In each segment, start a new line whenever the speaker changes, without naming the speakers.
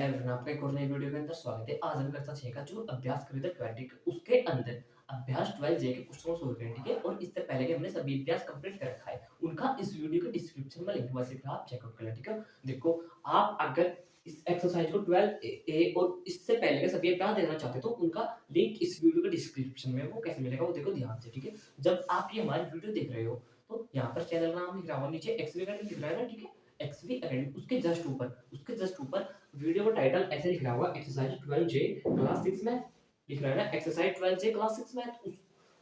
Everyone, आपका एक और नई वीडियो के अंदर स्वागत है। आज हम कक्षा 6 का जो अभ्यास करे थे 20 का, उसके अंदर अभ्यास 12 जे के क्वेश्चन सोल्व करेंगे, ठीक है। और इससे पहले के हमने सभी अभ्यास कंप्लीट कर रखा है, उनका इस वीडियो के डिस्क्रिप्शन में लिंक बस है, आप चेकआउट कर लें, ठीक है। देखो, आप अगर इस एक्सरसाइज को 12 ए और इससे पहले के सभी अभ्यास देखना चाहते हो तो उनका लिंक इस वीडियो के डिस्क्रिप्शन में वो कैसे मिलेगा वो देखो ध्यान से, ठीक है। जब आप ये हमारी वीडियो देख रहे हो तो यहाँ पर चैनल नाम लिख रहा होगा, नीचे एक्सवी एकेडमी लिख रहा है ना, ठीक है। एक्सवी एकेडमी, उसके जस्ट ऊपर वीडियो का टाइटल ऐसे लिख रहा होगा, एक्सरसाइज 12 जे क्लास 6 में लिख रहा है ना, एक्सरसाइज 12 जे क्लास 6 में।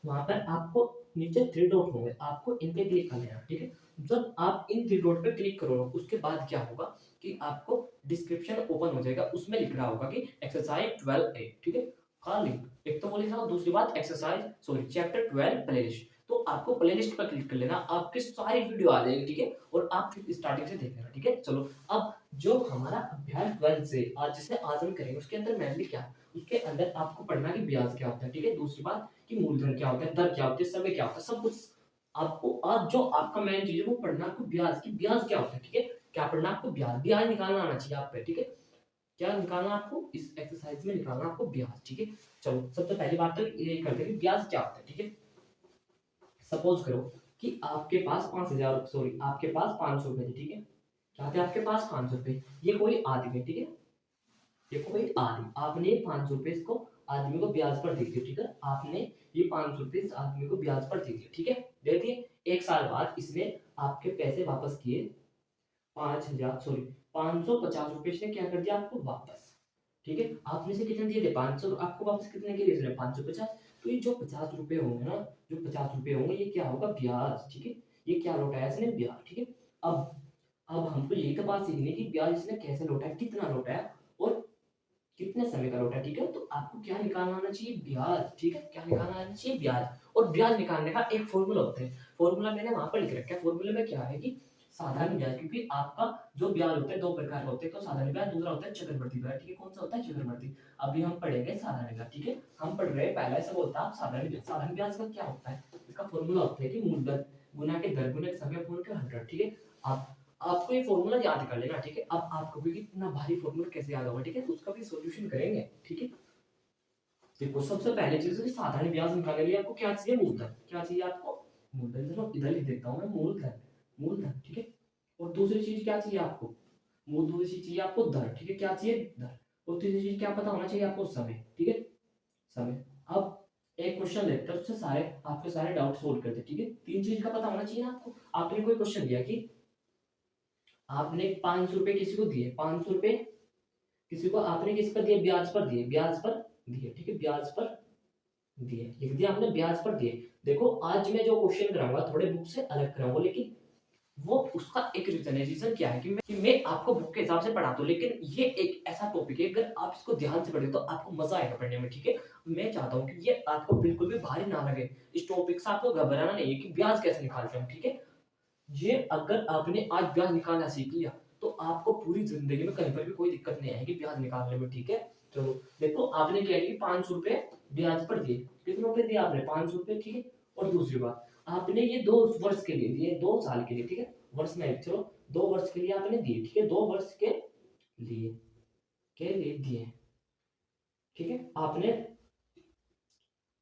वहां पर आपको नीचे 3 डॉट होंगे, आपको इन पे क्लिक कर लेना, ठीक है। जब आप इन 3 डॉट पे क्लिक करोगे उसके बाद क्या होगा कि आपको डिस्क्रिप्शन ओपन हो जाएगा, उसमें लिख रहा होगा कि एक्सरसाइज 12 ए, ठीक है। का लिंक एक तो वो लिख रहा होगा, दूसरी बात एक्सरसाइज सॉरी चैप्टर 12 प्लेलिस्ट, तो आपको प्लेलिस्ट पर क्लिक कर लेना, आपकी सारी वीडियो आ जाएगी, ठीक है। और आप फिर स्टार्टिंग से देख लेना, ठीक है। चलो, अब जो हमारा अभ्यास 12 से आज जिसे आज हम करेंगे उसके अंदर मेनली क्या है, उसके अंदर आपको पढ़ना कि ब्याज क्या होता है, ठीक है। दूसरी बात कि मूलधन क्या होता है, दर क्या होती है, समय क्या होता है, सब कुछ आपको आज जो आपका मेन चीज है वो पढ़ना, आपको ब्याज की ब्याज क्या होता है, ठीक है। क्या पढ़ना आपको, ब्याज ब्याज निकालना आना चाहिए आप पे, ठीक है। क्या निकालना आपको इस एक्सरसाइज में, निकालना आपको ब्याज, ठीक है। चलो, सबसे पहली बात तो ये करते हैं कि ब्याज क्या होता है, ठीक है। सपोज करो कि आपके पास 5000 सॉरी आपके पास 500 रुपए थे, ठीक है। क्या थे आपके पास 500 रुपए, ये कोई आदमी है, ठीक है। ये कोई आदमी, आपने 500 रुपए इसको आदमी को ब्याज पर दे दिए, ठीक है। आपने ये 500 रुपए इस आदमी को ब्याज पर दे दिए, ठीक है। दे दिए, एक साल बाद इसने आपके पैसे वापस किए, 5000 सॉरी 550 रुपए इसने क्या कर दिया आपको वापस, ठीक है। आपने से कितने दिए थे 500, आपको वापस कितने के दिए थे 550। तो ये जो 50 रुपए होंगे ना, जो 50 रुपए होंगे ये क्या होगा, ब्याज, ठीक है। ये क्या लौटाया इसने, ब्याज, ठीक है। अब हमको यही तो बात सीखनी है कि ब्याज इसने कैसे लौटाया, कितना लौटाया और कितने समय का लौटा, ठीक है। तो आपको क्या निकालना आना चाहिए, ब्याज, ठीक है। क्या निकालना आना चाहिए, ब्याज। और ब्याज निकालने का एक फॉर्मूला होता है, फॉर्मूला मैंने वहां पर लिख रखा है। फॉर्मूले में क्या है कि साधारण ब्याज, क्योंकि आपका जो ब्याज होता है दो प्रकार का होता है, तो साधारण ब्याज, दूसरा होता है चक्रवृद्धि ब्याज, ठीक है। कौन सा होता है, चक्रवृद्धि। अभी हम पढ़ेंगे साधारण ब्याज, ठीक है। हम पढ़ रहे हैं पहला ऐसा बोलता है साधारण ब्याज। साधारण ब्याज का क्या होता है, इसका फॉर्मूला होता है कि मूलधन गुना के दर गुना के समय पूर्ण के 100, ठीक है। आप आपको ये फॉर्मूला याद कर लेना, ठीक है। अब आपको भी इतना भारी फॉर्मूला कैसे याद होगा, ठीक है। उसका भी सॉल्यूशन करेंगे, ठीक है। देखो, सबसे पहले चीज है कि साधारण ब्याज निकालने के लिए आपको क्या चाहिए, मूलधन। क्या चाहिए आपको, मूलधन। चलो इधर लिख देता हूं मैं, मूलधन, मूलधन, ठीक है। और दूसरी चीज क्या चाहिए आपको, दूसरी चीज चाहिए आपको दर, ठीक है। क्या चाहिए, दर। और तीसरी चीज क्या पता होना चाहिए आपको, समय, ठीक है। समय। अब एक क्वेश्चन देखते हैं, उससे सारे आपके सारे डाउट सोल्व करते हैं, ठीक है। तीन चीज का पता होना चाहिए ना आपको। आपने कोई क्वेश्चन दिया कि आपने 500 रुपए किसी को दिए, 500 रुपए किसी को आपने किस पर दिए, ब्याज पर दिए, ब्याज पर दिए, ठीक है। ब्याज पर दिए, लिख दिया आपने, ब्याज पर दिए। देखो, आज मैं जो क्वेश्चन कराऊंगा थोड़े बुक से अलग कराऊंगा, लेकिन वो उसका एक रीजन है। रीजन क्या है कि मैं आपको बुक के हिसाब से पढ़ाता हूँ, लेकिन ये एक ऐसा टॉपिक है अगर आप इसको ध्यान से पढ़े तो आपको मजा आएगा पढ़ने में, ठीक है। मैं चाहता हूँ कि ये आपको बिल्कुल भी भारी ना लगे, इस टॉपिक से आपको घबराना नहीं है कि ब्याज कैसे निकालते हैं, ठीक है। ये अगर आपने आज ब्याज निकालना सीख लिया तो आपको पूरी जिंदगी में कहीं पर भी कोई दिक्कत नहीं आएगी ब्याज निकालने में, ठीक है। चलो, देखो, आपने क्या किया, 500 रुपए ब्याज पर दिए, कितने रुपए दिए आपने, 500 रुपए, ठीक है। और दूसरी बात, आपने ये 2 वर्ष के लिए दिए, 2 साल के लिए, ठीक है। वर्ष में चलो 2 वर्ष के लिए आपने दिए, ठीक है। 2 वर्ष लिए के लिए दिए, ठीक है। आपने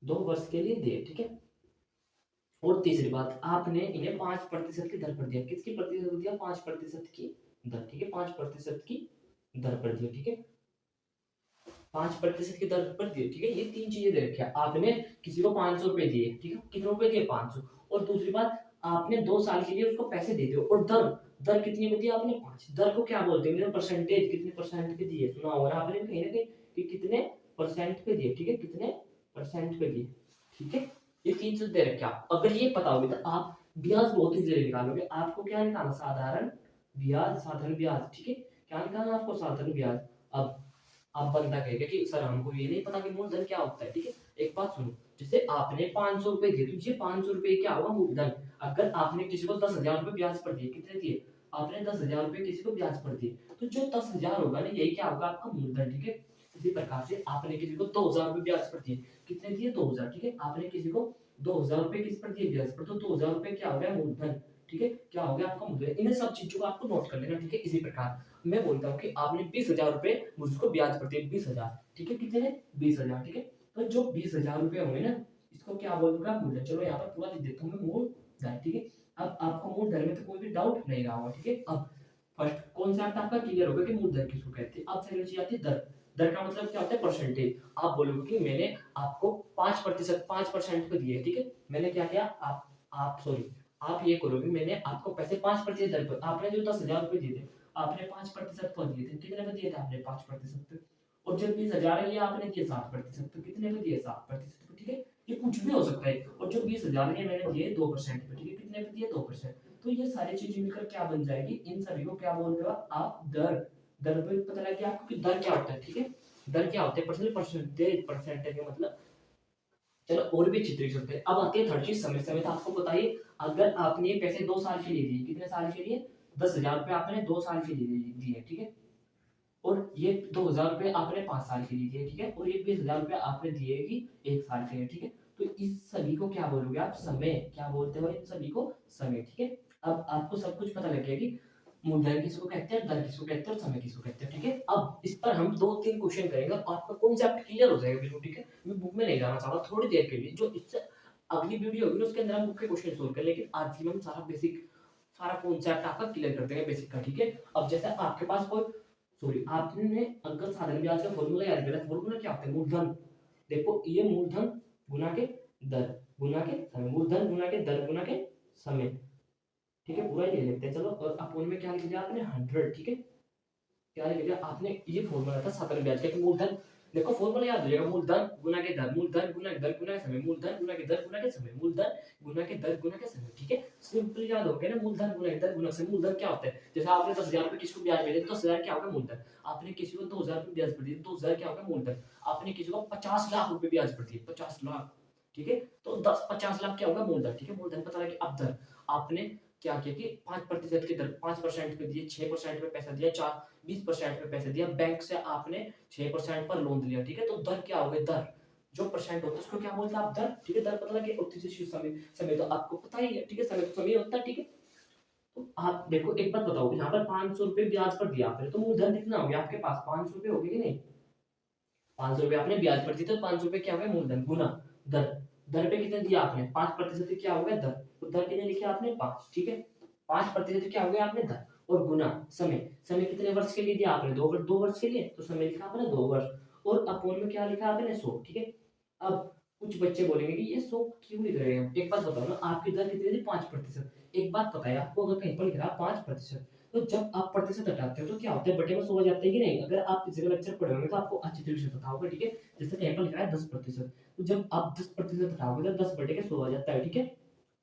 2 वर्ष के लिए दिए, ठीक है। और तीसरी बात, आपने इन्हें 5% की दर पर दिया, किसकी प्रतिशत दिया, 5% की दर, ठीक है। 5% की दर पर दिया, ठीक है। 5% की दर पर दिए, ठीक है। ये तीन चीजें दे रखी है। आपने किसी को 500 रुपए दिए, ठीक है। कितने रुपए दिए, 500। और दूसरी बात, आपने 2 साल के लिए उसको पैसे दे दिए। और दर, दर कितनी में दिया आपने, 5। दर को क्या बोलते हैं, परसेंटेज, कितने परसेंट पे दिए, सुना होगा आपने कहीं ना कहीं कि कितने परसेंट पे दिए, ठीक है। कितने परसेंट पे दिए, ठीक है। ये तीन चीज दे रखे आप, अगर ये पता होगी तो आप ब्याज बहुत इजीली निकालोगे। आपको क्या निकालना, साधारण ब्याज, साधारण ब्याज, ठीक है। क्या निकालना आपको, साधारण ब्याज। अब बंदा कहेगा कि सर हमको ये नहीं पता कि मूलधन क्या होता है, ठीक है। एक बात सुनो, जैसे आपने 500 रुपए दिए तो ये 500 रुपए क्या होगा, मूलधन। अगर आपने किसी को 10,000 रुपए ब्याज पर दिए, कितने दिए आपने, 10,000 रुपए किसी को ब्याज पर दिए, तो जो 10,000 होगा ना यही क्या होगा आपका मूलधन, ठीक है। इसी प्रकार से आपने किसी को 2,000 रुपए ब्याज पर दिए, कितने दिए, 2,000, ठीक है। आपने किसी को 2,000 रुपए किस पर दिए, ब्याज पर, तो 2,000 रुपए क्या हो गया, मूलधन, ठीक है? क्या हो गया आपका मूलधन। इन सब चीज़ों को आपको नोट कर लेना, ठीक है? इसी प्रकार मैं बोलता हूँ कि आपने 20,000 रुपए मुझको ब्याज पर दिए 20,000, ठीक है? कितने? 20,000, ठीक है? तो जो 20,000 रुपए होंगे ना, इसको क्या बोलूँगा? मूलधन। चलो यहाँ पर पूरा लिख देता हूँ मैं, मूलधन, ठीक है? अब आपको मूलधन में तो कोई भी डाउट नहीं रहा होगा, ठीक है? अब फर्स्ट कॉन्सेप्ट आपका क्लियर होगा कि मूलधन किसको कहते हैं। अब सेकंड चीज़ आती है दर। दर का मतलब क्या होता है? परसेंटेज। आप बोलोगे कि मैंने आपको 5% 5% पे दिए, ठीक है? मैंने क्या किया? आप सॉरी, आप ये करोगे, मैंने आपको पैसे 5% दर पर, आपने जो 10,000 रुपए दिए थे, आपने 5% पर दिए थे। कितने पे दिए थे आपने? 5% पे। और जब 20,000 है ये आपने दिए 7% पे। कितने पे दिए? 7% पे, ठीक है? ये कुछ भी हो सकता है। और जो 20,000 है मैंने दिए 2% पे, ठीक है? कितने पे दिए? 2%। तो ये सारी चीजें मिलकर क्या बन जाएगी? इन सभी को क्या बोल रहे हो आप? दर। दर पे पता लग गया आपको कि दर क्या होता है, ठीक है? दर क्या होता है? परसेंटेज। परसेंटेज का मतलब, चलो और भी अच्छी तरीके से होते हैं। अब आती है थर्ड चीज, समय। समय तो आपको बताइए, अगर आपने ये पैसे 2 साल के लिए दिए, कितने साल के लिए? 10,000 रुपए आपने 2 साल के लिए दिए, ठीक है? और ये 2,000 रुपए आपने 5 साल के लिए दिए, ठीक है? और ये 20,000 रुपए आपने दिए कि 1 साल के लिए, ठीक है? तो इस सभी को क्या बोलोगे आप? समय। क्या बोलते हो इन सभी को? समय, ठीक है? अब आपको सब कुछ पता लग गया कि मूलधन किसको कहते हैं, दर किसको कहते हैं और समय किसको कहते हैं, ठीक है? अब इस पर हम 2-3 क्वेश्चन करेंगे और आपका कॉन्सेप्ट क्लियर हो जाएगा बिल्कुल, ठीक है? मैं बुक में नहीं जाना चाहता थोड़ी देर के लिए, जो इससे अगली वीडियो होगी ना उसके अंदर हम बुक के क्वेश्चन सोल्व करें, लेकिन आज की में हम सारा बेसिक, सारा कॉन्सेप्ट आपका क्लियर कर देंगे बेसिक का, ठीक है? अब जैसे आपके पास कोई, सॉरी, आपने अंकल साधारण ब्याज का फॉर्मूला याद करा। फॉर्मूला क्या होता है? मूलधन। देखो ये मूलधन गुना के दर गुना के समय, मूलधन गुना के दर गुना के समय, ठीक है? पूरा ही ले लेते हैं, चलो। और अपोन में क्या लिख दिया आपने? 100, ठीक है? क्या लिख दिया आपने? ये फॉर्मूला था साधारण ब्याज का कि मूलधन, देखो फॉर्मूला याद हो जाएगा, मूलधन गुना के दर, मूलधन गुना के दर गुना के समय, मूलधन गुना के दर गुना के समय, मूलधन गुना के दर गुना के समय, ठीक है? सिंपल याद हो गया ना, मूलधन गुना के दर गुना समय। मूलधन क्या होता है? जैसे आपने 10,000 रुपए किसी को ब्याज भेजे तो 10,000 क्या होगा? मूलधन। आपने किसी को 2,000 रुपए ब्याज पर दिए तो 2,000 क्या होगा? मूलधन। आपने किसी को 50 लाख रुपए ब्याज पर दिए, 50 लाख, ठीक है? तो 10 50 लाख क्या होगा? मूलधन, ठीक है? मूलधन पता लगे। अब दर, आपने क्या किया कि 5% की दर, 5% पे दिए, 6% पे पैसा दिया, 20% पे पैसे दिया, बैंक से आपने 6% पर लोन लिया, ठीक है? तो दर क्या हो गई? दर। जो परसेंट होता है उसको क्या बोलते हैं आप? दर, ठीक है? दर पता लगे। और तीसरी चीज समय। समय तो आपको पता ही है, ठीक है? समय तो समय होता है, ठीक है? तो आप देखो, एक बात बताओ, यहाँ पर 500 रुपए ब्याज पर दिया आपने, तो मूलधन कितना हो गया आपके पास? 500 रुपए हो गए कि नहीं? 500 रुपए आपने ब्याज पर दिए तो 500 रुपए क्या हो गया? मूलधन गुना दर। दर पे कितने दिया आपने? 5% क्या हो गया? दर। तो दर कितने लिखे आपने? 5, ठीक है? 5% क्या हो गया आपने? दर। और गुना समय। समय कितने वर्ष के लिए दिया आपने? 2 वर्ष के लिए, तो समय लिखा आपने 2 वर्ष। और अपोन में क्या लिखा आपने? 100, ठीक है? अब कुछ बच्चे बोलेंगे कि ये 100 क्यों लिख रहे हैं? एक बात बताओ ना, आपकी दर कितनी थी? 5%। एक बात बताइए आपको, अगर कहीं पर लिख रहा है 5%, तो जब आप प्रतिशत हटाते हो तो क्या होता है? बटे में 100 हो जाता है कि नहीं? अगर आप फिजिकल लेक्चर पढ़े होंगे तो आपको अच्छी तरीके से पता होगा, ठीक है? जैसे कहीं पर लिखा है 10%, तो जब आप 10% हटाओगे तो 10 बटे के 100 आ जाता है, ठीक है?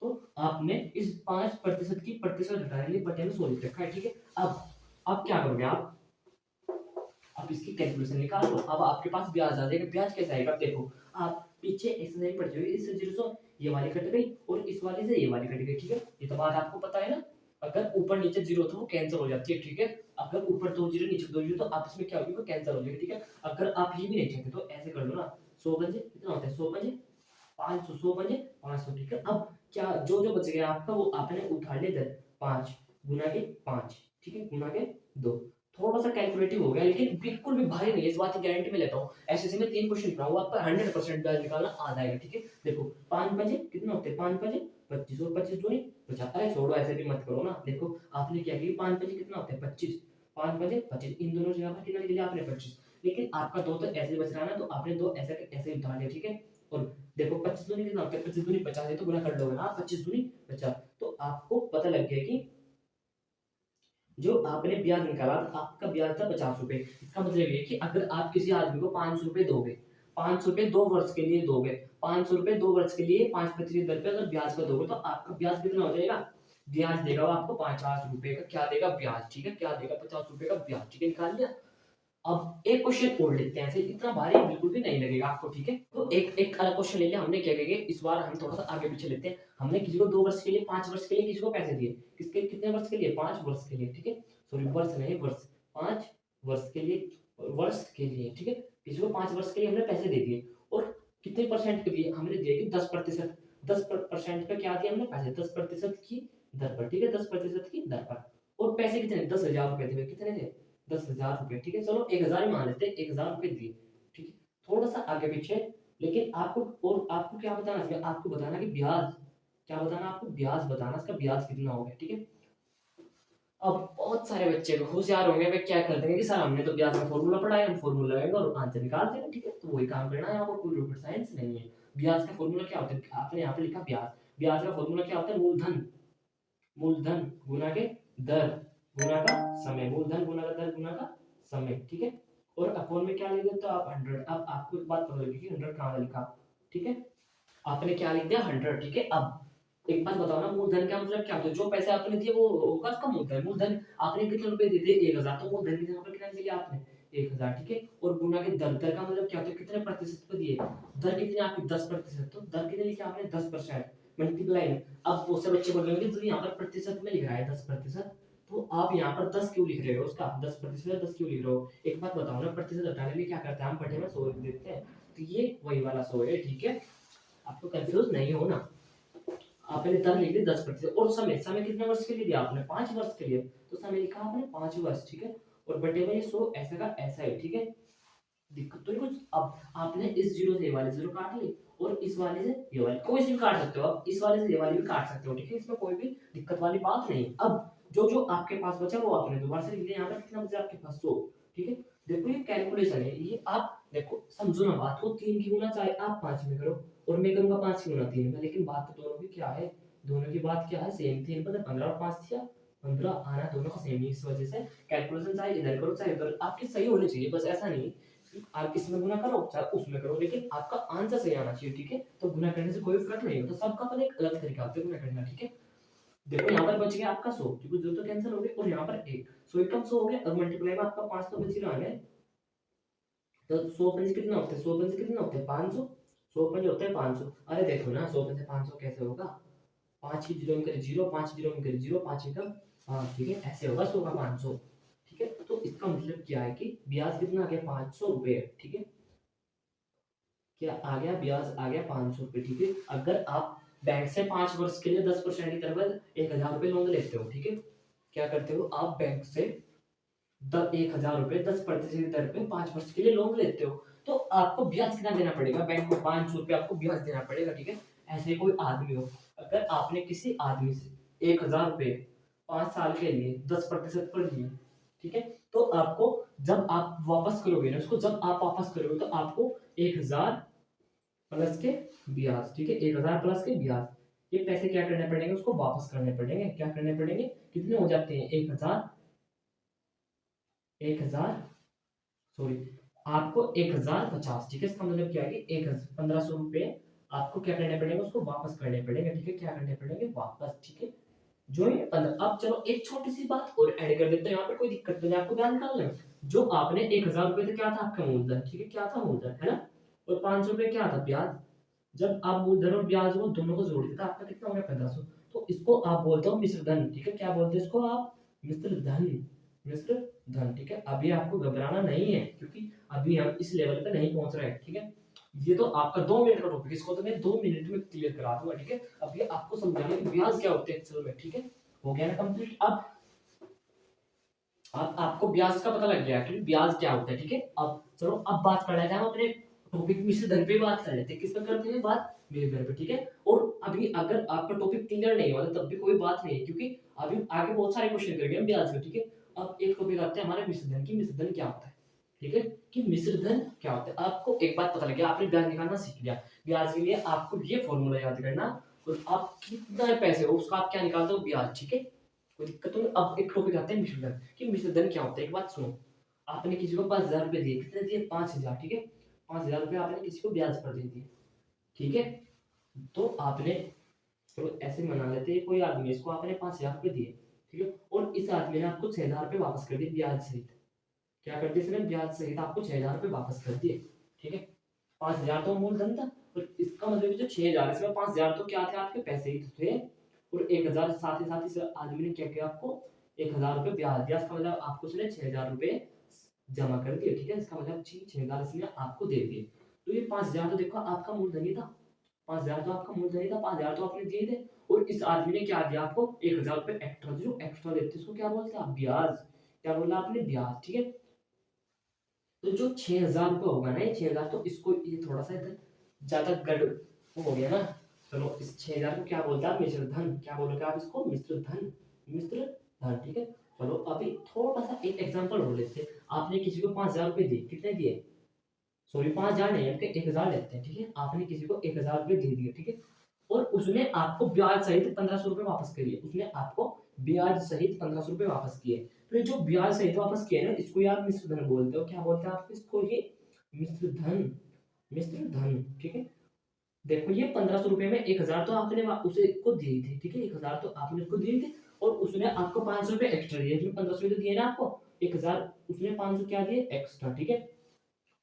तो आपने इस 5% की प्रतिशत हटाने के लिए बटे में 100 लिख रखा है, ठीक है? अब क्या करोगे आप इसकी कैलकुलेशन निकाल लो। अब आपके पास ब्याज आ जाएगा। ब्याज कैसे आएगा? देखो, आप पीछे एक्सरसाइज पढ़ते हो, इससे 0 ये वाली कट गई और इस वाली से ये वाली कट गई, ठीक है? ये तो बात आपको पता है ना? अगर ऊपर नीचे 0 तो वो कैंसिल हो जाती है, ठीक है? अगर ऊपर 2 0 नीचे 2 0 तो आपस में क्या होगी? वो कैंसिल हो जाएगी, ठीक है? अगर आप ये भी नहीं चाहते तो ऐसे कर लो ना, 100 पंजे कितना होता है? 100 पंजे 500, 100 पंजे 500, ठीक है? अब क्या जो बच गया आपका वो आपने उठा लिया इधर, 5 गुना के 5, ठीक है? गुना के 2। थोड़ा सा कैलकुलेटिव हो गया लेकिन बिल्कुल भी भारी नहीं है, इस बात की गारंटी मैं लेता हूँ। एसएससी में 3 क्वेश्चन पढ़ाऊंगा, आपका 100% ब्याज निकालना आ जाएगा, ठीक है? देखो 5 बजे कितना होते हैं? 5 बजे 25 और 25 दूनी 50। अरे छोड़ो, ऐसे भी मत करो ना। देखो आपने क्या किया, 5 बजे कितना होते हैं? 25, 5 बजे 25, इन दोनों जगह पर कितना लिख लिया आपने? 25। लेकिन आपका 2 तो ऐसे बच रहा है ना, तो आपने 2 ऐसे ऐसे उठा लिया, ठीक है? और देखो 25 दूनी कितना होता है? 25 दूनी 50 है, तो गुना कर लोगे ना, 25 दूनी 50। तो आपको पता लग गया कि जो आपने ब्याज निकाला था, आपका ब्याज था 50 रुपए। इसका मतलब ये है कि अगर आप किसी आदमी को 500 रुपए दोगे, 500 रुपए 2 वर्ष के लिए दोगे, 500 रुपए 2 वर्ष के लिए 5% दर पे अगर ब्याज का दोगे, तो आपका ब्याज कितना हो जाएगा? ब्याज देगा वो आपको 50 रुपए का, क्या देगा? ब्याज, ठीक है? क्या देगा? 50 रुपए का ब्याज, ठीक है? निकाल लिया। अब एक क्वेश्चन और लेते हैं, ऐसे इतना भारी बिल्कुल भी नहीं लगेगा आपको, ठीक है? तो एक एक अलग क्वेश्चन ले लिया हमने। क्या करेंगे इस बार, हम थोड़ा सा आगे पीछे लेते हैं। हमने किसी को 2 वर्ष के लिए, 5 वर्ष के लिए किसी को पैसे दिए। किसके कितने वर्ष के लिए? 5 वर्ष के लिए, ठीक है? सॉरी, वर्ष नहीं, वर्ष। 5 वर्ष के लिए, वर्ष के लिए, ठीक है? किसी को 5 वर्ष के लिए हमने पैसे दे दिए और कितने परसेंट के दिए? हमने दिए कि 10%। 10% पे क्या दिया हमने? पैसे 10% की दर पर, ठीक है, 10% की दर पर। और पैसे कितने, 10,000 रुपए थे, कितने थे, 10,000 रुपए, ठीक है, चलो 1,000 ही मान लेते हैं, 1,000 रुपए दिए, ठीक है, थोड़ा सा आगे पीछे। लेकिन आपको, और आपको क्या बताना चाहिए, आपको बताना कि ब्याज, क्या बताना आपको, ब्याज बताना, इसका ब्याज कितना हो गया, ठीक है। अब बहुत सारे बच्चे होशियार होंगे, वे क्या कर देंगे कि सर हमने तो ब्याज का फॉर्मूला पढ़ा है, हम फॉर्मूला लगाएंगे और आंसर निकाल देंगे, ठीक है, तो वही काम करना है, यहाँ पर कोई रॉकेट साइंस नहीं है। ब्याज का फॉर्मूला क्या होता है, आपने यहाँ पे लिखा ब्याज, ब्याज का फॉर्मूला क्या होता है, मूलधन, मूलधन गुना के दर गुना का समय, मूलधन गुना का दर गुना का समय, ठीक है। और अपॉन में क्या लिख देते हो आप, 100। अब आपको एक बात पता लगी कि 100 कहाँ लिखा, ठीक है, आपने क्या लिख दिया, 100, ठीक है। अब एक बात बताओ ना, मूलधन का मतलब क्या होता है, जो पैसे आपने दिए वो होगा उसका मूलधन। मूलधन आपने कितने रुपए दिए थे, 1,000, तो मूलधन की जगह पर कितना दिया आपने, 1,000, ठीक है। और गुना के दर, दर का मतलब क्या होता है, कितने प्रतिशत पे दिए, दर कितनी आपकी 10%, तो दर कितने लिखा आपने 10%, मल्टीप्लाई। अब बहुत से बच्चे बोलेंगे तो यहाँ पर प्रतिशत में लिख रहा है 10%, तो आप यहाँ पर 10 क्यों लिख रहे हो, उसका 10%, 10 क्यों लिख रहे हो। एक बात बताओ ना, प्रतिशत हटाने के लिए क्या करते हैं हम, बटे में 100 लिख देते हैं, तो ये वही वाला 100 है, ठीक है, आपको कंफ्यूज नहीं होना। आपने दर लिख दी 10%, और समय, समय कितने वर्ष के लिए दिया आपने, 5 वर्ष के लिए, तो समय लिखा आपने 5 वर्ष, ठीक है। और बटे में ये 100 ऐसा का ऐसा है, ठीक है, दिक्कत तो नहीं कुछ। अब आपने इस जीरो से ये वाली जीरो काट ली, और इस वाले से ये वाली, कोई सी भी काट सकते हो, अब इस वाले से ये वाली भी काट सकते हो, ठीक है, इसमें कोई भी दिक्कत वाली बात नहीं। अब जो जो आपके पास बचा वो आपने दोबारा से लिख दिया, यहाँ पर कितना बचा आपके पास, 100, ठीक है। देखो ये कैलकुलेशन है, ये आप देखो समझो ना बात को, 3 की गुना चाहे आप 5 में करो, और मैं करूंगा 5 की गुना 3 में, लेकिन बात तो दोनों की क्या है, दोनों की बात क्या है, सेम। 3 पर 15 और 5 दिया, 15 आना, दोनों का सेम ही, इस वजह से कैलकुलेशन चाहे इधर करो चाहे उधर, आपकी सही होनी चाहिए, बस ऐसा नहीं आप इसमें गुना करो चाहे उसमें करो, लेकिन आपका आंसर सही आना चाहिए, ठीक है। तो गुना करने से कोई फर्क नहीं होता, सबका अपना एक अलग तरीका होता है गुना करना, ठीक है। देखो यहाँ पर बच गया आपका 100, क्योंकि जो तो कैंसिल हो गए, और यहाँ पर 1, 100 एकम 100 हो गया, और मल्टीप्लाई में आपका 5 तो बच ही रहा है, तो 100 पंजे कितना होते हैं, 100 पंजे कितना होते हैं, 500, 100 पंजे होते हैं 500। अरे देखो ना, 100 पंजे 500 कैसे होगा, 5 की जीरो में करे जीरो, 5 जीरो में करे जीरो, 5 एकम 5, ठीक है, ऐसे होगा 100 का 500, ठीक है। तो इसका मतलब क्या है कि ब्याज कितना आ गया, 500 रुपए, ठीक है, क्या आ गया, ब्याज आ गया 500 रुपए, ठीक है। अगर आप बैंक से 5 वर्ष के लिए 10% की तरफ 1,000 रुपए लोन लेते हो, ठीक है, क्या करते हो आप बैंक से 1,000 रुपए 10% दर पे 5 वर्ष के लिए लोन लेते हो, तो आपको ब्याज कितना देना पड़ेगा, बैंक को 500 रुपए आपको ब्याज देना पड़ेगा, ठीक है। ऐसे कोई आदमी हो, अगर आपने किसी आदमी से 1,000 रुपए 5 साल के लिए 10% पर लिए, ठीक है, तो आपको जब आप वापस करोगे ना उसको, जब आप वापस करोगे तो आपको 1,000 प्लस के ब्याज, ठीक है, 1,000 प्लस के ब्याज, ये पैसे क्या करने पड़ेंगे, उसको वापस करने पड़ेंगे, क्या करने पड़ेंगे, कितने हो जाते हैं, 1,000, 1,000, सॉरी, आपको 1,050, ठीक है, इसका मतलब क्या है कि 1,500 रुपए आपको क्या करने पड़ेंगे, उसको वापस करने पड़ेंगे, ठीक है, क्या करने पड़ेंगे, वापस, ठीक है। जो ये 15, अब चलो एक छोटी सी बात और ऐड कर देते हैं, यहाँ पर कोई दिक्कत नहीं है, आपको ध्यान निकालना है, जो आपने 1,000 रुपए थे, क्या था आपका मूलधन, ठीक है, क्या था मूलधन, है ना, और 500 रुपए क्या था ब्याज, जब आप मूलधन और ब्याज को दोनों को जोड़ देते आपका कितना हो गया, 1500। तो इसको आप बोलते हो मिश्र धन, ठीक है, क्या बोलते हैं इसको आप, मिश्र धन, मिश्र धन, ठीक है। अभी आपको घबराना नहीं है, क्योंकि अभी हम इस लेवल पे नहीं पहुंच रहे हैं, ठीक है। ये तो आपका 2 मिनट का टॉपिक, इसको तो मैं 2 मिनट में क्लियर करा दूंगा, ठीक है। अब ये आपको समझाना है कि ब्याज क्या होते हैं एक्चुअल में, ठीक है। हो गया ना कंप्लीट। अब आपको ब्याज का पता लग गया कि ब्याज क्या होता है, ठीक है। अब चलो अब बात कर लेते हैं, हम अपने टॉपिक मिश्र धन पे बात कर लेते हैं, किस पे करते हैं बात, मिश्र धन पे, ठीक है। और अभी अगर आपका टॉपिक क्लियर नहीं हुआ तो तब भी कोई बात नहीं है, क्योंकि अभी आगे बहुत सारे क्वेश्चन करेंगे हम ब्याज पे, ठीक है। अब एक टॉपिक आते हैं हमारे मिश्र धन की, मिश्र धन क्या होता है, ठीक है, कि मिश्र धन क्या होता है। आपको एक बात पता लग गया, आपने ब्याज निकालना सीख लिया, ब्याज के लिए आपको ये फॉर्मूला याद करना, और आप कितना पैसे हो उसका आप क्या निकालते हो, ब्याज, ठीक है, कोई दिक्कत नहीं। अब एक टॉपिक आते हैं मिश्र धन, कि मिश्र धन क्या होता है। एक बात सुनो, आपने किसी को 5,000 रुपए दिए, कितने दिए, 5,000, ठीक है, 5,000 रुपए आपने किसी को ब्याज पर दे दिए, ठीक है। तो आपने, चलो ऐसे मना लेते हैं, कोई आदमी इसको आपने 5,000 रुपए दिए, ठीक है, और इस आदमी ने आपको 6,000 रुपए वापस कर दिए ब्याज सहित, क्या कर दिया इसने, ब्याज सहित आपको 6,000 रुपए वापस कर दिए, ठीक है। 5,000 तो मूलधन था, और इसका मतलब जो 6,000, इसमें 5,000 तो क्या थे, आपके पैसे ही तो थे, और 1,000 साथ ही साथ इस आदमी ने क्या किया, आपको 1,000 रुपए ब्याज दिया, इसका मतलब आपको उसने 6,000 रुपए जमा कर दिए, ठीक है। इसका मतलब 6,000 इसने आपको दे दिए, तो ये 5,000 तो देखो आपका मूलधन ही था, 5,000 तो आपका मूलधन ही था, 5,000 तो आपने दिए थे और इस आदमी ने क्या दिया आपको 1,000 रुपए एक्स्ट्रा। जो एक्स्ट्रा देते हैं इसको क्या बोलते हैं आप? ब्याज। क्या बोला आपने? ब्याज। ठीक है, तो जो 6,000 रुपये होगा ना, ये 6,000, तो इसको ये थोड़ा सा इधर ज्यादा गड़ हो गया ना। चलो इस 6,000 को क्या बोलते हैं? मिश्र धन। क्या बोलोगे आप इसको? मिश्र धन। मिश्र धन। ठीक है, चलो अभी थोड़ा सा एक एग्जांपल और लेते हैं। आपने किसी को 5,000 रुपए दिए, कितने दिए? सॉरी 5,000 नहीं, हम 1,000 लेते हैं। ठीक है, आपने किसी को 1,000 रुपए दे दिए। ठीक है, और उसने आपको ब्याज सहित 1,500 रुपए वापस करिए। उसने आपको ब्याज सहित 1,500 रुपए वापस किए। तो ये जो ब्याज सहित वापस किए ना, इसको यार मिश्र धन बोलते हो। क्या बोलते हैं आप इसको? ये मिश्र धन। मिश्र धन। ठीक है, देखो ये 1,500 रुपए में 1,000 तो आपने उसे को दिए थे। ठीक है, 1,000 तो आपने उसको दिए थे और उसने आपको 500 रुपए एक्स्ट्रा दिए। उसने 1,500 तो दिए ना आपको, 1,000 उसने 500 क्या दिए एक्स्ट्रा। ठीक है,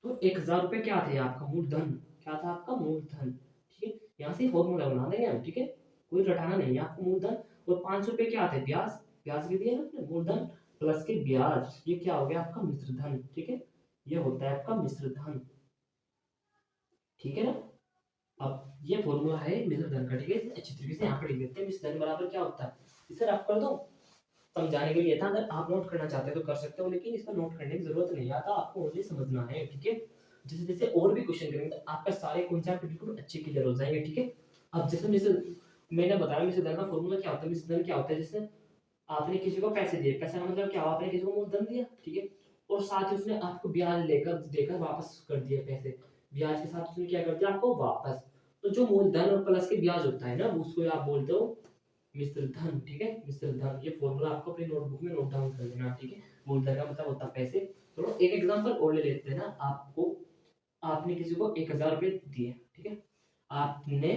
तो 1,000 रुपए क्या थे आपका? मूलधन। क्या था आपका? मूलधन। ठीक है, यहाँ से फॉर्मूला बना देंगे हम। ठीक है, कोई रटाना नहीं है आपको। मूलधन और 500 रुपए क्या थे? ब्याज। ब्याज के दिए ना आपने, मूलधन प्लस के ब्याज, ये क्या हो गया आपका? मिश्र धन। ठीक है, ये होता है आपका मिश्र धन। ठीक है ना, अब ये फॉर्मूला है मिश्र धन का। ठीक है, अच्छी तरीके से यहाँ पर लिख देते हैं। मिश्र धन बराबर क्या होता है? इसे आप कर दो, समझाने के लिए था। अगर आप नोट करना चाहते हो तो कर सकते हो, लेकिन इसका नोट करने की जरूरत नहीं आता, आपको ओनली समझना है। ठीक है, जैसे जैसे और भी क्वेश्चन करेंगे तो आपका सारे कॉन्सेप्ट बिल्कुल अच्छे क्लियर हो जाएंगे। ठीक है, अब जैसे जैसे मैंने बताया मिश्र धन का फॉर्मूला क्या होता है। मिश्र धन क्या होता है? जैसे आपने किसी को पैसे दिए, पैसा का मतलब क्या हुआ? आपने किसी को मूलधन दिया। ठीक है, और साथ ही उसने आपको ब्याज लेकर देकर वापस कर दिए पैसे। ब्याज के साथ उसने क्या कर दिया आपको? वापस। तो जो मूलधन और प्लस के ब्याज होता है ना, उसको आप बोलते हो मिश्र धन। ठीक है, मिश्र धन। ये फॉर्मूला आपको अपनी नोटबुक में नोट डाउन कर लेना। ठीक है, मूलधन का मतलब होता है पैसे। चलो एक एग्जांपल और ले लेते हैं ना। आपको आपने किसी को 1,000 रुपए दिए। ठीक है, आपने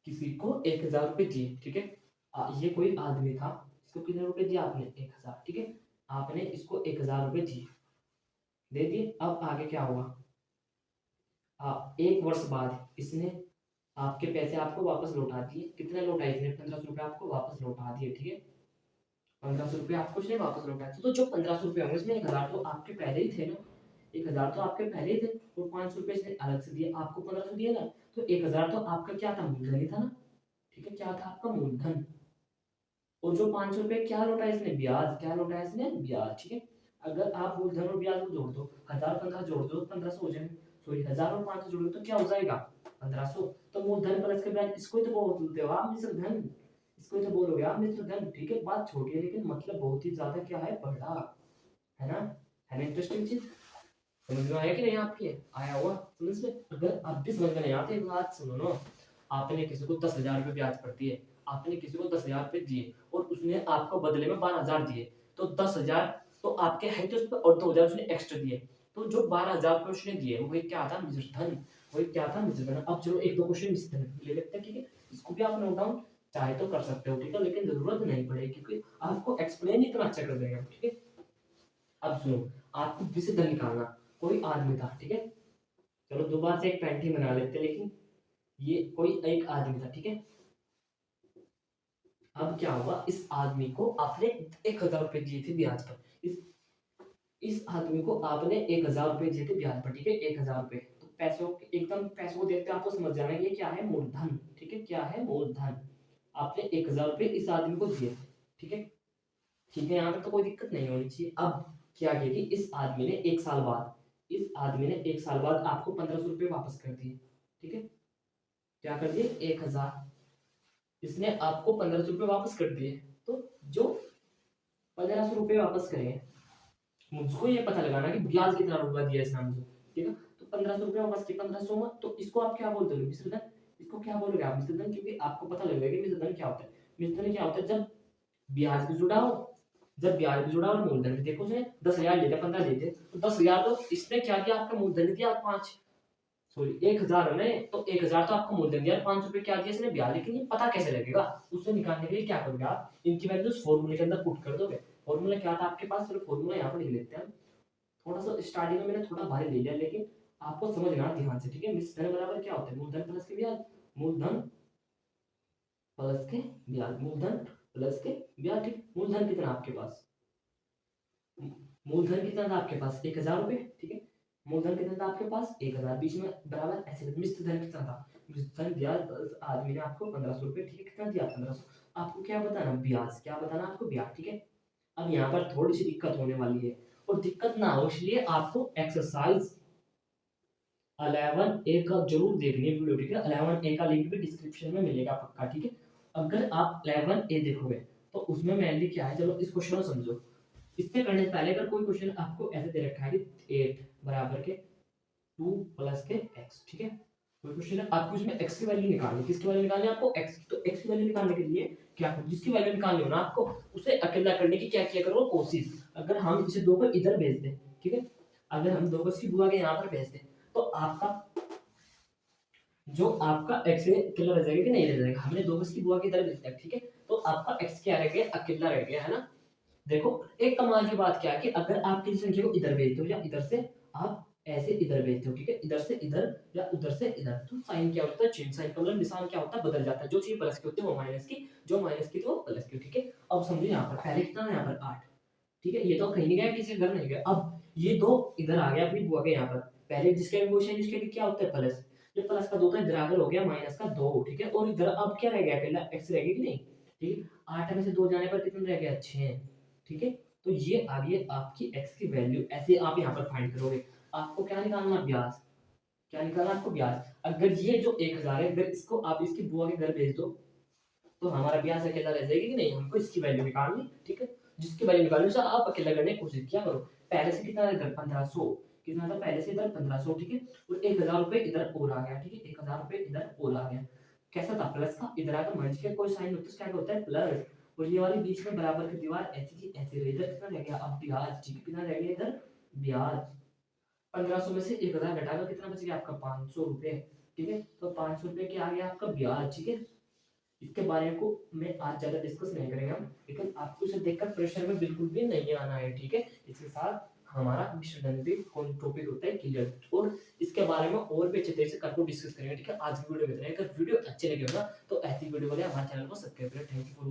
किसी को 1,000 रुपए दिए। ठीक है, ये कोई आदमी था, इसको कितने रुपए दिए आपने? 1,000। ठीक है, आपने इसको 1,000 रुपए दिए, दे दिए। अब आगे क्या हुआ? एक वर्ष बाद इसने आपके पैसे आपको वापस लौटा दिए। कितने लौटाए इसने? 1,500 रुपए आपको वापस लौटा दिए। ठीक है, 1,500 रुपए आपको इसने वापस लौटाए। तो जो 1,500 रुपए होंगे इसमें 1,000 तो आपके पहले ही थे ना। 1,000 तो आपके पहले ही थे और 500 रुपए इसने अलग से दिए। आपको 1,500 दिया ना, तो 1,000 तो आपका क्या था? मूलधन ही था ना। ठीक है, क्या था आपका? मूलधन। और जो 500 रुपए क्या लौटाया इसने? ब्याज। क्या लौटाया इसने? ब्याज। ठीक है, अगर आप मूलधन और ब्याज को जोड़ दो, 1,000 15 जोड़ दो, 1,500 हो जाएंगे। सॉरी, 1,000 और 500 जोड़ दो तो क्या हो जाएगा? 1,500। तो मूलधन प्लस के ब्याज, इसको ही तो बोलते हो आप मिश्र धन। इसको ही तो बोलोगे आप मिश्र धन। ठीक है, बात छोटी है लेकिन मतलब बहुत ही ज्यादा क्या है? बड़ा है ना। है ना इंटरेस्टिंग चीज? समझ में आया कि नहीं? आपके आया हुआ समझ में? अगर आप भी समझ में नहीं आते, एक बात सुनो ना। आपने किसी को 10,000 रुपए ब्याज पर दिए। आपने किसी को 10,000 रुपए दिए और उसने आपको बदले में 12,000 दिए। तो 10,000 तो आपके है तो उस पर, और 2,000 उसने एक्स्ट्रा दिए। तो जो 12,000 रुपए उसने दिए वही क्या था? मिश्र धन। वही क्या था? मिश्र धन। अब चलो एक दो क्वेश्चन मिश्र धन ले लेते हैं। ठीक है, इसको भी आप नोट डाउन चाहे तो कर सकते हो। ठीक है, लेकिन जरूरत नहीं पड़ेगी क्योंकि आपको एक्सप्लेन इतना अच्छा कर देंगे। ठीक है, अब सुनो, आपको विषय धन निकालना। कोई आदमी था। ठीक है, चलो दोबारा से एक पेंटिंग बना लेते हैं, लेकिन ये कोई एक आदमी था। ठीक है, अब क्या हुआ? इस आदमी को आपने 1,000 रुपए दिए थे ब्याज पर। इस आदमी को आपने 1,000 रुपए दिए थे ब्याज पर। ठीक है, 1,000 रुपए। तो पैसों एकदम पैसों को देखते आपको समझ जाना है ये क्या है? मूलधन। ठीक है, क्या है? मूलधन। आपने 1,000 रुपए इस आदमी को दिए। ठीक है, ठीक है, यहाँ तक तो कोई दिक्कत नहीं होनी चाहिए। अब क्या किया कि इस आदमी ने 1 साल बाद, इस आदमी ने 1 साल बाद आपको 1,500 रुपए वापस कर दिए। ठीक है, क्या कर दिए? 1,000 इसने आपको 1,500 रुपए वापस कर दिए। तो जो 1,500 रुपए वापस करें, मुझको ये पता लगाना कि ब्याज कितना रुपया दिया इसने मुझे। ठीक है, तो 1,500 रुपए वापस किए 1,500 में, तो इसको आप क्या बोलते हो? मिश्र धन। इसको क्या बोलोगे आप? मिश्र धन, क्योंकि आपको पता लगेगा कि मिश्र धन क्या होता है। मिश्र धन क्या होता है? जब ब्याज भी जुड़ा हो, जब ब्याज भी जुड़ा और मूलधन भी। देखो उसने 10,000 लेते 15 लेते, तो 10,000 तो इसने क्या दिया? आपका मूलधन दिया 5, सॉरी 1,000 है ना, तो 1,000 तो आपको मूलधन दिया, 500 रुपए क्या दिया इसने? ब्याज। लेकिन ये पता कैसे लगेगा? उससे निकालने के लिए क्या करोगे आप? इनकी वैल्यू उस फॉर्मूले के अंदर पुट कर दोगे। फॉर्मूला क्या था आपके पास? चलो फॉर्मूला यहाँ पर लिख लेते हैं। थोड़ा सा स्टार्टिंग में मैंने थोड़ा भारी ले लिया, लेकिन आपको समझना ध्यान से। ठीक है, मिश्र धन बराबर क्या होता है? मूलधन प्लस के ब्याज। मूलधन प्लस के ब्याज। मूलधन प्लस के ब्याज। ठीक, मूलधन कितना आपके पास? मूलधन कितना था आपके पास? 1,000 रुपए। ठीक है, मूलधन कितना था आपके पास 1000, बीच में बराबर ऐसे मिश्र धन कितना था, मिश्र धन दिया आदमी ने आपको 1500 रुपये, ठीक है, कितना दिया 1500। आपको क्या बताना ब्याज, क्या बताना आपको ब्याज, ठीक है। अब यहाँ पर थोड़ी सी दिक्कत होने वाली है, और दिक्कत ना हो इसलिए आपको एक्सरसाइज 11A का जरूर देखनी है वीडियो, ठीक है। 11A का लिंक भी डिस्क्रिप्शन में मिलेगा पक्का, ठीक है। अगर आप 11A देखोगे तो उसमें मेनली क्या है, चलो इस क्वेश्चन को समझो। इससे करने से पहले अगर कोई क्वेश्चन आपको ऐसे दे रखा है कि 8 बराबर के 2 प्लस के x, ठीक है, कोई क्वेश्चन है आपको इसमें x की वैल्यू निकालनी है, किसकी वैल्यू निकालनी है आपको, x की। तो x की वैल्यू निकालने के लिए क्या करो, जिसकी वैल्यू निकालनी हो ना आपको, उसे अकेला करने की क्या किया करो कोशिश। अगर हम इसे दो को इधर भेज दें, ठीक है, अगर हम दो को इसकी बुआ के यहाँ पर भेज दें, तो आपका जो आपका x अकेला रह जाएगा कि नहीं रह जाएगा, हमने दो को इसकी बुआ के इधर भेज दिया, ठीक है, तो आपका x क्या रह गया, अकेला रह गया, है ना। देखो एक कमाल की बात क्या है कि अगर आप किसी संख्या को इधर भेजते हो या इधर से आप ऐसे इधर भेजते हो, ठीक है, इधर से इधर या उधर से इधर, तो साइन क्या होता है, चेंज साइन का मतलब निशान क्या होता है, बदल जाता है। जो चीज प्लस की होती है वो माइनस की, जो माइनस की तो वो प्लस की, ठीक है। अब समझो यहाँ पर पहले कितना था, यहाँ पर 8, ठीक है, ये तो कहीं नहीं गया, किसी घर नहीं गया। अब ये दो इधर आ गया अपनी बुआ के यहाँ पर, पहले जिसके क्वेश्चन जिसके लिए क्या होता है प्लस, ये प्लस का 2 था, इधर आकर हो गया माइनस का 2, ठीक है, और इधर अब क्या रह गया अकेला x रह गया कि नहीं, ठीक है। 8 में से 2 जाने पर कितना रह गया 6, ठीक है। तो ये आ गई आपकी x की वैल्यू, ऐसे आप यहाँ पर फाइंड करोगे। आपको क्या निकालना है ब्याज, क्या निकालना है आपको ब्याज। अगर ये जो 1000 है अगर इसको आप इसकी बुआ के घर भेज दो तो हमारा ब्याज अकेला रह जाएगा कि नहीं, हमको इसकी वैल्यू निकालनी, ठीक है। जिसकी वैल्यू निकालनी उसे आप अकेला करने की कोशिश किया करो। पहले से कितना इधर 1500, कितना था पहले से इधर 1500, ठीक है, और 1000 रुपए इधर और आ गया, ठीक है, 1000 रुपए इधर और आ गया। कैसा था प्लस का, इधर आकर माइनस का कोई साइन होता है क्या होता है प्लस, और ये वाली बीच में बराबर की दीवार ऐसी की ऐसी रही, इधर कितना रह गया अब ब्याज, ठीक है, कितना रह गया इधर ब्याज। 1500 में से 1000 घटाकर कितना बच गया आपका 500 रुपए, ठीक है, तो 500 रुपए क्या आ गया आपका ब्याज, ठीक है। इसके बारे को में आज ज्यादा डिस्कस नहीं करेंगे हम, लेकिन आपको इसे देखकर प्रेशर में बिल्कुल भी नहीं आना है, ठीक है। इसके साथ हमारा मिश्र कौन टॉपिक होता है क्लियर, और इसके बारे में और भी अच्छे तरीके से करके डिस्कस करेंगे, ठीक है। आज की वीडियो में इतना है, अगर वीडियो अच्छे लगे हो ना तो ऐसी वीडियो के लिए हमारे चैनल को सब्सक्राइब करें। Thank you for